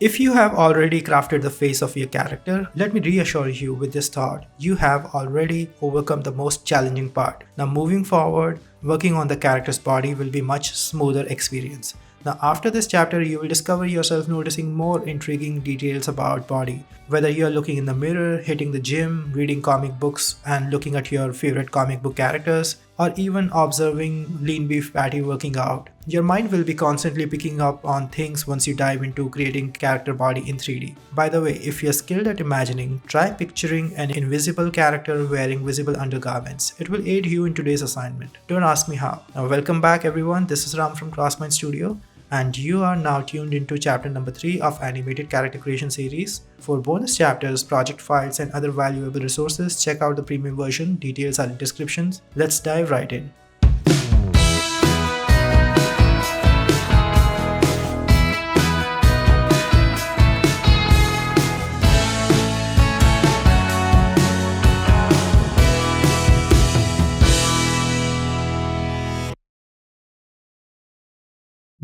If you have already crafted the face of your character, let me reassure you with this thought, you have already overcome the most challenging part. Now moving forward, working on the character's body will be much smoother experience. Now after this chapter, you will discover yourself noticing more intriguing details about body. Whether you are looking in the mirror, hitting the gym, reading comic books and looking at your favorite comic book characters, or even observing lean beef patty working out. Your mind will be constantly picking up on things once you dive into creating character body in 3D. By the way, if you're skilled at imagining, try picturing an invisible character wearing visible undergarments. It will aid you in today's assignment. Don't ask me how. Now welcome back everyone, this is Ram from Crossmind Studio, and you are now tuned into chapter number 3 of animated character creation series. For bonus chapters, project files and other valuable resources, check out the premium version, details are in descriptions. Let's dive right in.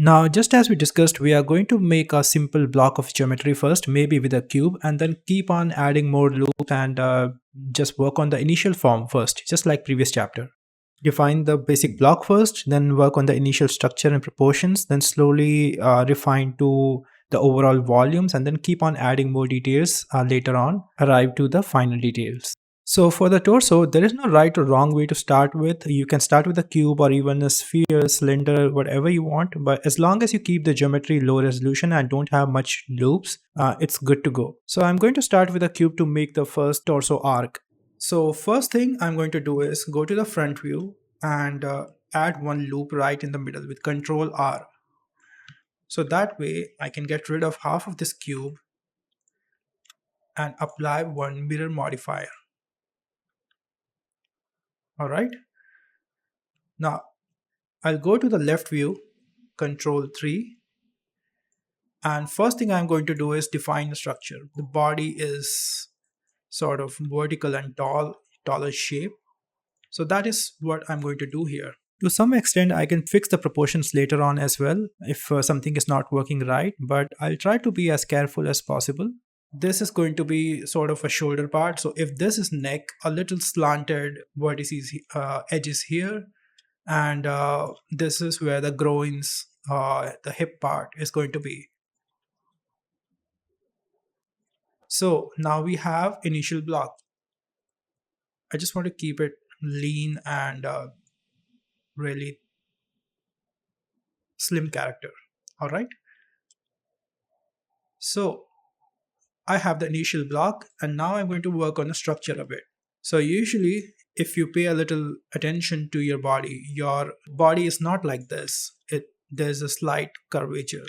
Now, just as we discussed, we are going to make a simple block of geometry first, maybe with a cube, and then keep on adding more loops and just work on the initial form first, just like previous chapter. Define the basic block first, then work on the initial structure and proportions, then slowly refine to the overall volumes, and then keep on adding more details later on, arrive to the final details. So for the torso, there is no right or wrong way to start with. You can start with a cube or even a sphere, cylinder, whatever you want. But as long as you keep the geometry low resolution and don't have much loops, it's good to go. So I'm going to start with a cube to make the first torso arc. So first thing I'm going to do is go to the front view and add one loop right in the middle with Control R. So that way I can get rid of half of this cube and apply one mirror modifier. Alright, now I'll go to the left view, Control 3, and first thing I'm going to do is define the structure. The body is sort of vertical and taller shape. So that is what I'm going to do here. To some extent, I can fix the proportions later on as well if something is not working right, but I'll try to be as careful as possible. This is going to be sort of a shoulder part. So if this is neck, a little slanted vertices edges here, and this is where the groins, the hip part is going to be. So now we have initial block. I just want to keep it lean and really slim character. All right. So I have the initial block and now I'm going to work on the structure a bit. So usually if you pay a little attention to your body is not like this. There's a slight curvature.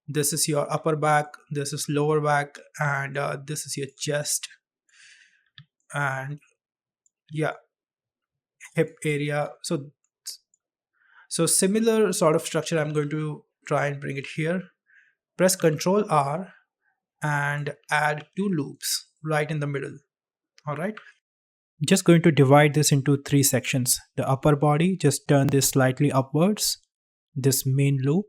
This is your upper back, this is lower back, and this is your chest. And yeah, hip area. So similar sort of structure I'm going to try and bring it here. Press Ctrl R and add two loops right in the middle. All right. Just going to divide this into 3 sections. The upper body, just turn this slightly upwards, this main loop,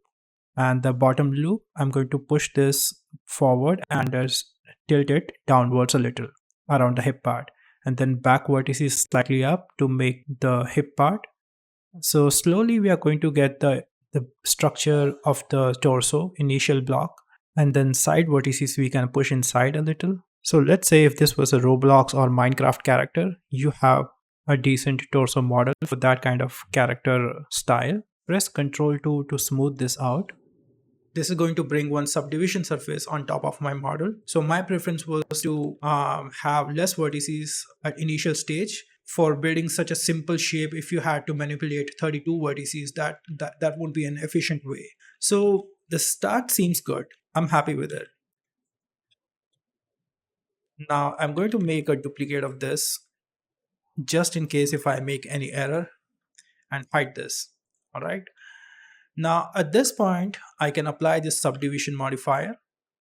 and the bottom loop, I'm going to push this forward and just tilt it downwards a little around the hip part, and then back vertices slightly up to make the hip part. So slowly we are going to get the structure of the torso, initial block, and then side vertices we can push inside a little. So let's say if this was a Roblox or Minecraft character, you have a decent torso model for that kind of character style. Press Ctrl 2 to smooth this out. This is going to bring one subdivision surface on top of my model. So my preference was to have less vertices at initial stage. For building such a simple shape, if you had to manipulate 32 vertices, that would be an efficient way. So the start seems good. I'm happy with it. Now I'm going to make a duplicate of this just in case if I make any error, and hide this. All right. Now at this point, I can apply this subdivision modifier,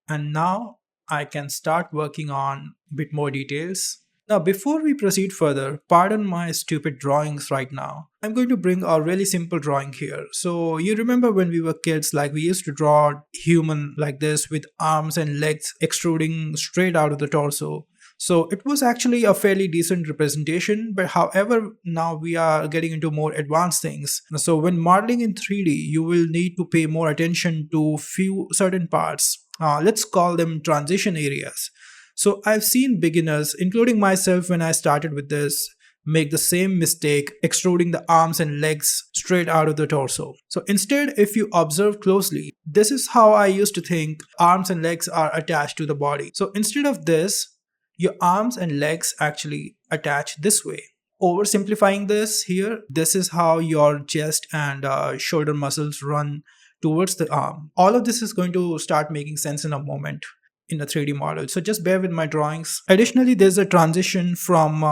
and now I can start working on a bit more details. Now, before we proceed further, pardon my stupid drawings right now. I'm going to bring a really simple drawing here. So, you remember when we were kids, like we used to draw human like this with arms and legs extruding straight out of the torso. So, it was actually a fairly decent representation, but however, now we are getting into more advanced things. So, when modeling in 3D, you will need to pay more attention to few certain parts. Let's call them transition areas. So I've seen beginners, including myself when I started with this, make the same mistake extruding the arms and legs straight out of the torso. So instead, if you observe closely, this is how I used to think arms and legs are attached to the body. So instead of this, your arms and legs actually attach this way. Oversimplifying this here, this is how your chest and shoulder muscles run towards the arm. All of this is going to start making sense in a moment in a 3D model. So just bear with my drawings. Additionally, there's a transition from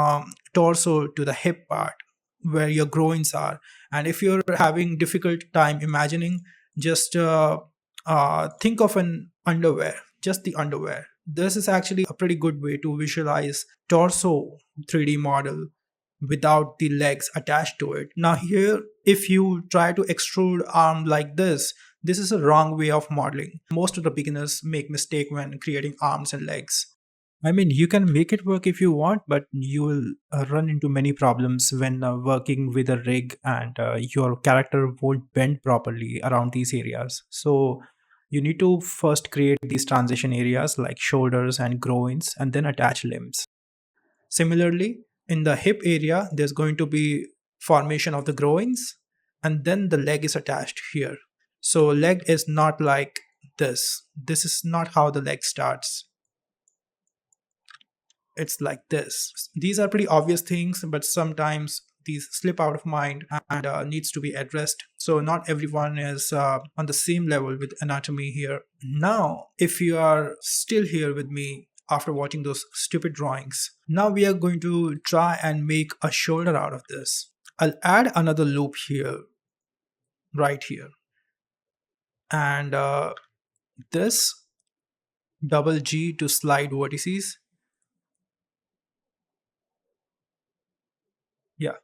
torso to the hip part where your groins are. And if you're having difficult time imagining, just think of an underwear, just the underwear. This is actually a pretty good way to visualize torso 3D model without the legs attached to it. Now here, if you try to extrude arm like this is a wrong way of modeling. Most of the beginners make mistake when creating arms and legs. I mean, you can make it work if you want, but you will run into many problems when working with a rig and your character won't bend properly around these areas. So you need to first create these transition areas like shoulders and groins and then attach limbs. Similarly, in the hip area, there's going to be formation of the groins and then the leg is attached here. So leg is not like this. This is not how the leg starts. It's like this. These are pretty obvious things, but sometimes these slip out of mind and needs to be addressed. So not everyone is on the same level with anatomy here. Now, if you are still here with me after watching those stupid drawings, now we are going to try and make a shoulder out of this. I'll add another loop here, right here. And this double G to slide vertices. Yeah.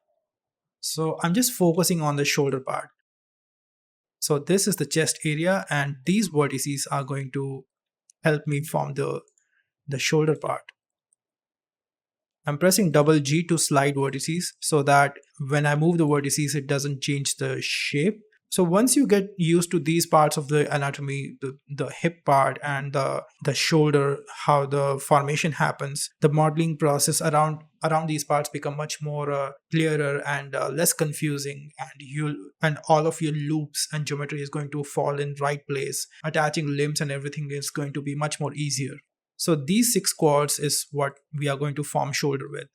So I'm just focusing on the shoulder part. So this is the chest area and these vertices are going to help me form the shoulder part. I'm pressing double G to slide vertices so that when I move the vertices, it doesn't change the shape. So once you get used to these parts of the anatomy, the hip part and the shoulder, how the formation happens, the modeling process around these parts become much more clearer and less confusing, and all of your loops and geometry is going to fall in right place. Attaching limbs and everything is going to be much more easier. So these 6 quads is what we are going to form shoulder with.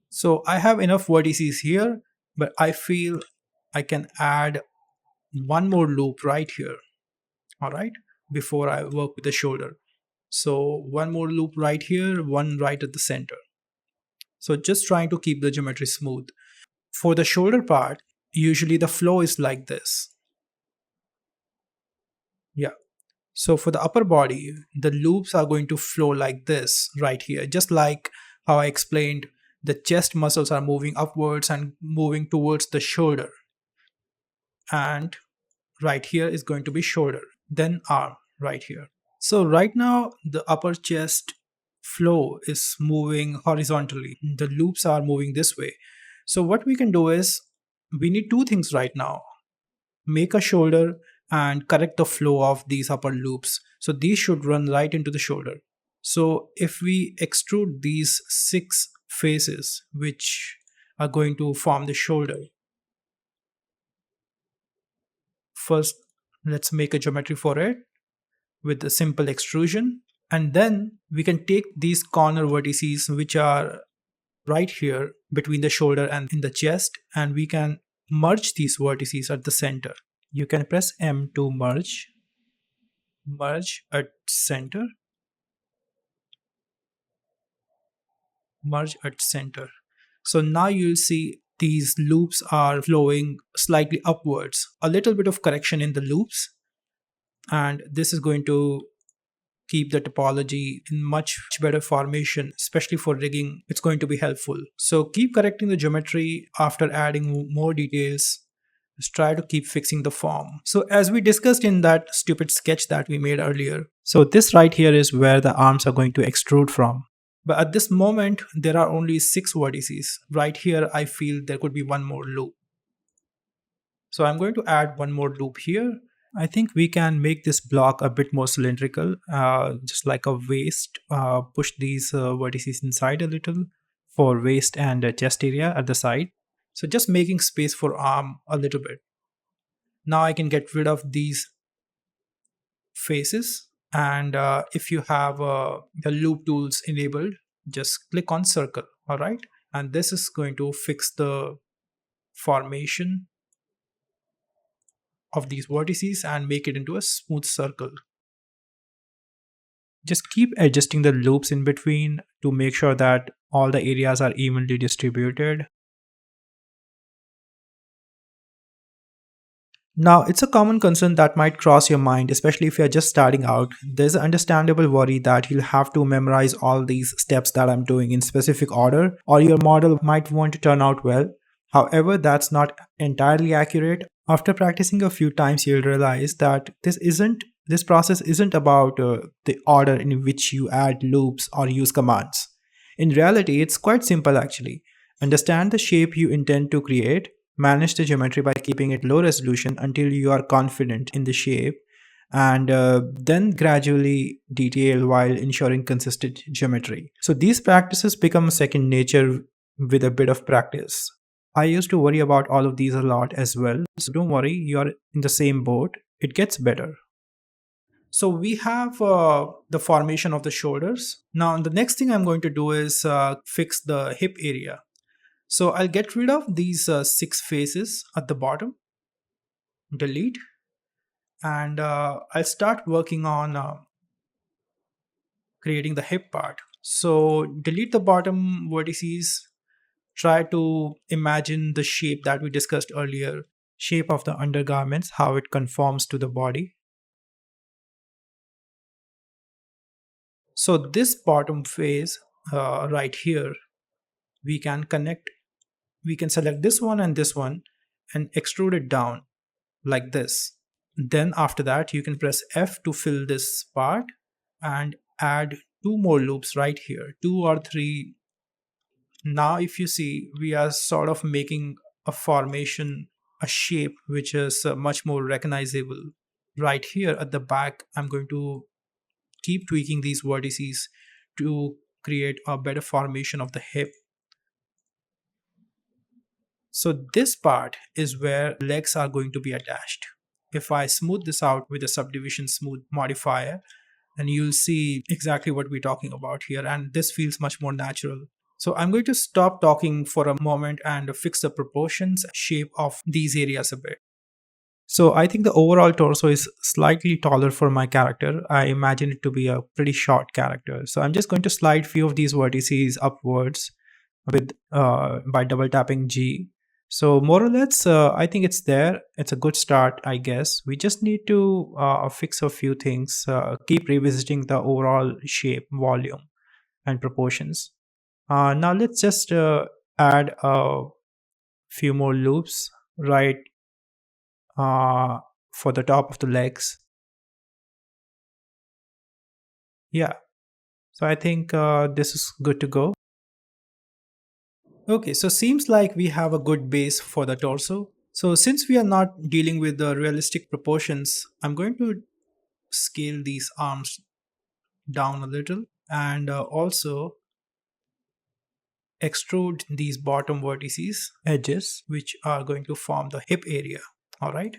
So I have enough vertices here, but I feel I can add one more loop right here, all right, before I work with the shoulder. So one more loop right here, one right at the center. So just trying to keep the geometry smooth. For the shoulder part, usually the flow is like this. Yeah. So for the upper body, the loops are going to flow like this right here, just like how I explained the chest muscles are moving upwards and moving towards the shoulder. And right here is going to be shoulder, then arm right here. So right now the upper chest flow is moving horizontally. The loops are moving this way. So what we can do is we need 2 things right now. Make a shoulder and correct the flow of these upper loops. So these should run right into the shoulder. So if we extrude these 6 faces which are going to form the shoulder, first let's make a geometry for it with a simple extrusion, and then we can take these corner vertices which are right here between the shoulder and in the chest, and we can merge these vertices at the center. You can press M to merge at center, merge at center. So now you'll see these loops are flowing slightly upwards, a little bit of correction in the loops, and this is going to keep the topology in much better formation, especially for rigging. It's going to be helpful. So keep correcting the geometry after adding more details. Just try to keep fixing the form. So as we discussed in that stupid sketch that we made earlier, so this right here is where the arms are going to extrude from. But at this moment, there are only 6 vertices. Right here, I feel there could be one more loop. So I'm going to add one more loop here. I think we can make this block a bit more cylindrical, just like a waist. Push these vertices inside a little for waist and chest area at the side. So just making space for arm a little bit. Now I can get rid of these faces. And if you have the loop tools enabled, just click on circle. All right. And this is going to fix the formation of these vertices and make it into a smooth circle. Just keep adjusting the loops in between to make sure that all the areas are evenly distributed. Now, it's a common concern that might cross your mind, especially if you're just starting out. There's an understandable worry that you'll have to memorize all these steps that I'm doing in specific order, or your model might want to turn out well. However, that's not entirely accurate. After practicing a few times, you'll realize that this process isn't about the order in which you add loops or use commands. In reality, it's quite simple actually. Understand the shape you intend to create. Manage the geometry by keeping it low resolution until you are confident in the shape, and then gradually detail while ensuring consistent geometry. So these practices become second nature with a bit of practice. I used to worry about all of these a lot as well. So don't worry, you're in the same boat. It gets better. So we have the formation of the shoulders. Now the next thing I'm going to do is fix the hip area. So I'll get rid of these 6 faces at the bottom, delete, and I'll start working on creating the hip part. So delete the bottom vertices, try to imagine the shape that we discussed earlier, shape of the undergarments, how it conforms to the body. So this bottom face right here, we can connect, we can select this one and extrude it down like this. Then after that, you can press F to fill this part and add 2 more loops right here, 2 or 3. Now, if you see, we are sort of making a formation, a shape which is much more recognizable. Right here at the back, I'm going to keep tweaking these vertices to create a better formation of the hip. So this part is where legs are going to be attached. If I smooth this out with a subdivision smooth modifier, then you'll see exactly what we're talking about here, and this feels much more natural. So I'm going to stop talking for a moment and fix the proportions shape of these areas a bit. So I think the overall torso is slightly taller for my character. I imagine it to be a pretty short character. So I'm just going to slide few of these vertices upwards with by double tapping G. So more or less, I think it's there. It's a good start, I guess. We just need to fix a few things, keep revisiting the overall shape, volume, and proportions. Now let's just add a few more loops right uh, for the top of the legs. Yeah, so I think this is good to go. Okay, so seems like we have a good base for the torso. So since we are not dealing with the realistic proportions, I'm going to scale these arms down a little and also extrude these bottom vertices edges which are going to form the hip area. All right,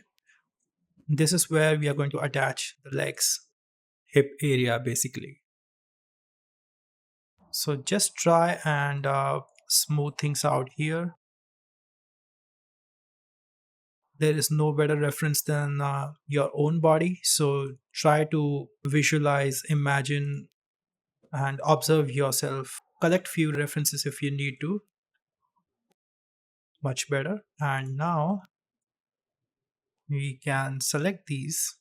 this is where we are going to attach the legs, hip area basically. So just try and smooth things out here. There is no better reference than your own body, so try to visualize, imagine, and observe yourself. Collect few references if you need to. Much better. And now we can select these,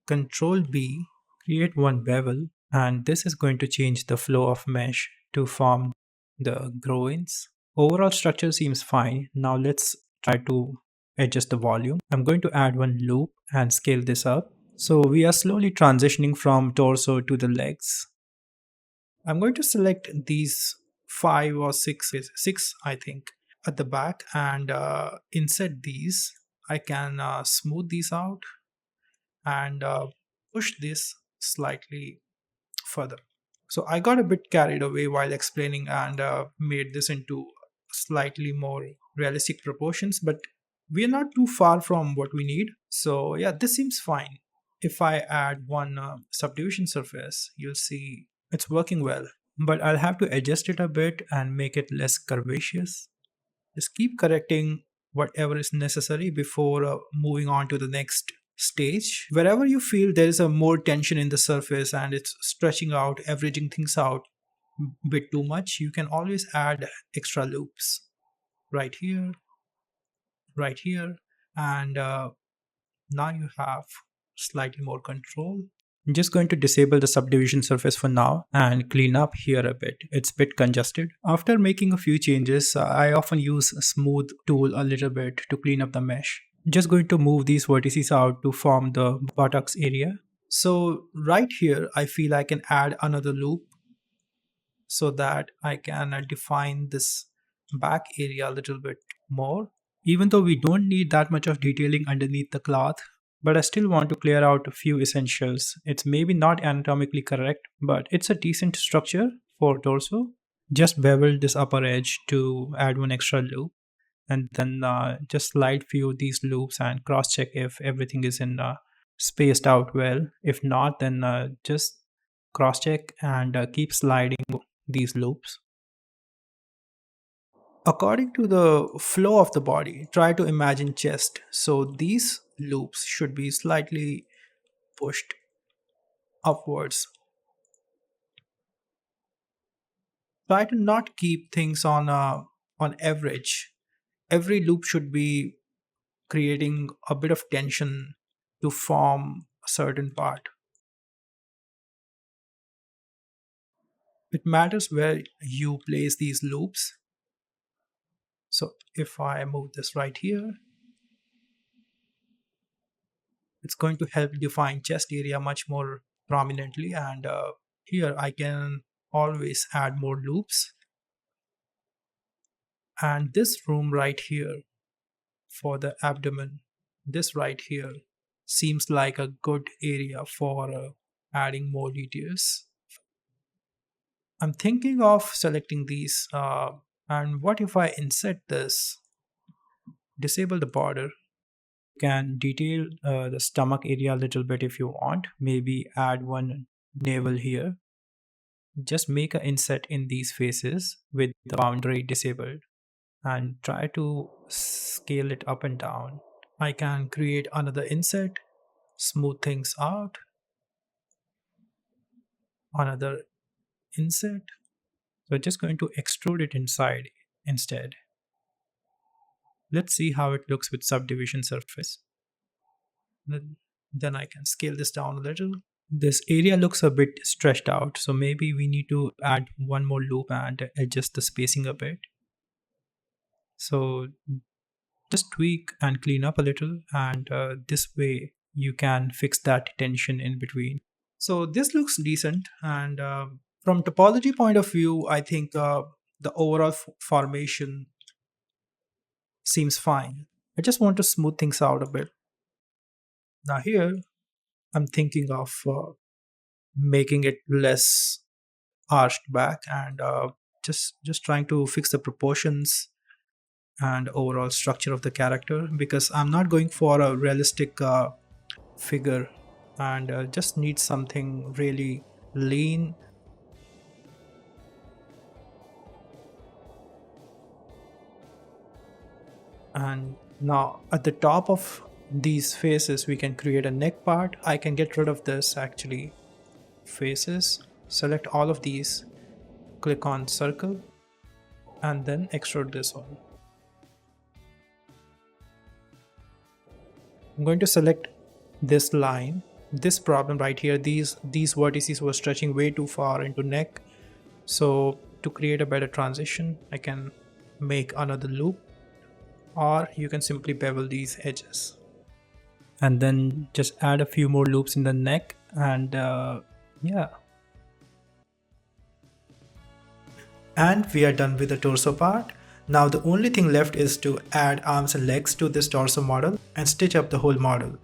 Control B, Create one bevel, and this is going to change the flow of mesh to form the groins. Overall structure seems fine. Now let's try to adjust the volume. I'm going to add one loop and scale this up. So we are slowly transitioning from torso to the legs. I'm going to select these five or six I think, at the back and insert these. I can smooth these out and push this slightly further. So I got a bit carried away while explaining and made this into slightly more realistic proportions, but we are not too far from what we need. So yeah, this seems fine. If I add one subdivision surface, you'll see it's working well, but I'll have to adjust it a bit and make it less curvaceous. Just keep correcting whatever is necessary before moving on to the next stage. Wherever you feel there is a more tension in the surface and it's stretching out, averaging things out a bit too much, you can always add extra loops right here, right here, and now you have slightly more control. I'm just going to disable the subdivision surface for now and clean up here a bit. It's a bit congested. After making a few changes, I often use a smooth tool a little bit to clean up the mesh. Just going to move these vertices out to form the buttocks area. So right here, I feel I can add another loop so that I can define this back area a little bit more. Even though we don't need that much of detailing underneath the cloth, but I still want to clear out a few essentials. It's maybe not anatomically correct, but it's a decent structure for torso. Just bevel this upper edge to add one extra loop, and then just slide few of these loops and cross check if everything is in spaced out well. If not, then just cross check and keep sliding these loops. According to the flow of the body, try to imagine chest. So these loops should be slightly pushed upwards. Try to not keep things on average. Every loop should be creating a bit of tension to form a certain part. It matters where you place these loops. So if I move this right here, it's going to help define chest area much more prominently, and here I can always add more loops. And this room right here for the abdomen, this right here seems like a good area for adding more details. I'm thinking of selecting these, and what if I insert this, disable the border. You can detail the stomach area a little bit if you want, maybe add one navel here. Just make an inset in these faces with the boundary disabled and try to scale it up and down. I can create another inset, smooth things out, another inset. So just going to extrude it inside instead. Let's see how it looks with subdivision surface. Then I can scale this down a little. This area looks a bit stretched out, so maybe we need to add one more loop and adjust the spacing a bit. So just tweak and clean up a little, and this way you can fix that tension in between. So this looks decent, and from topology point of view, I think the overall formation seems fine. I just want to smooth things out a bit. Now here I'm thinking of making it less arched back and just trying to fix the proportions and overall structure of the character, because I'm not going for a realistic figure and just need something really lean. And now at the top of these faces we can create a neck part. I can get rid of this actually. Faces, select all of these, click on circle, and then extrude this one. I'm going to select this line this problem right here, these vertices were stretching way too far into neck. So to create a better transition, I can make another loop, or you can simply bevel these edges and then just add a few more loops in the neck, and yeah. And we are done with the torso part. Now the only thing left is to add arms and legs to this torso model and stitch up the whole model.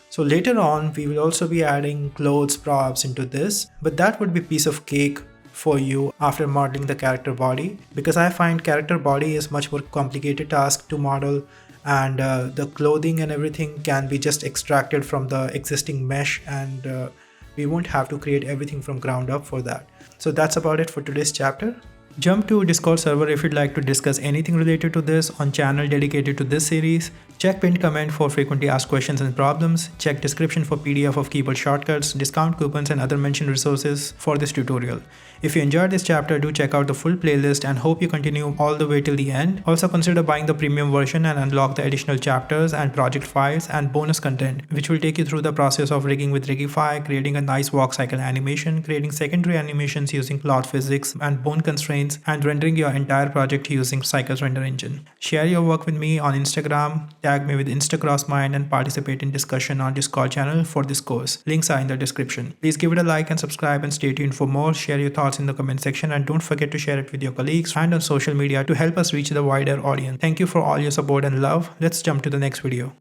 So later on we will also be adding clothes, props into this, but that would be a piece of cake for you after modeling the character body, because I find character body is much more complicated task to model, and the clothing and everything can be just extracted from the existing mesh, and we won't have to create everything from ground up for that. So that's about it for today's chapter. Jump to Discord server if you'd like to discuss anything related to this on channel dedicated to this series. Check pinned comment for frequently asked questions and problems. Check description for PDF of keyboard shortcuts, discount coupons and other mentioned resources for this tutorial. If you enjoyed this chapter, do check out the full playlist and hope you continue all the way till the end. Also consider buying the premium version and unlock the additional chapters and project files and bonus content, which will take you through the process of rigging with Rigify, creating a nice walk cycle animation, creating secondary animations using cloth physics and bone constraints, and rendering your entire project using Cycles Render Engine. Share your work with me on Instagram, tag me with Crossmind, and participate in discussion on Discord channel for this course. Links are in the description. Please give it a like and subscribe, and stay tuned for more. Share your thoughts in the comment section, and don't forget to share it with your colleagues and on social media to help us reach the wider audience. Thank you for all your support and love. Let's jump to the next video.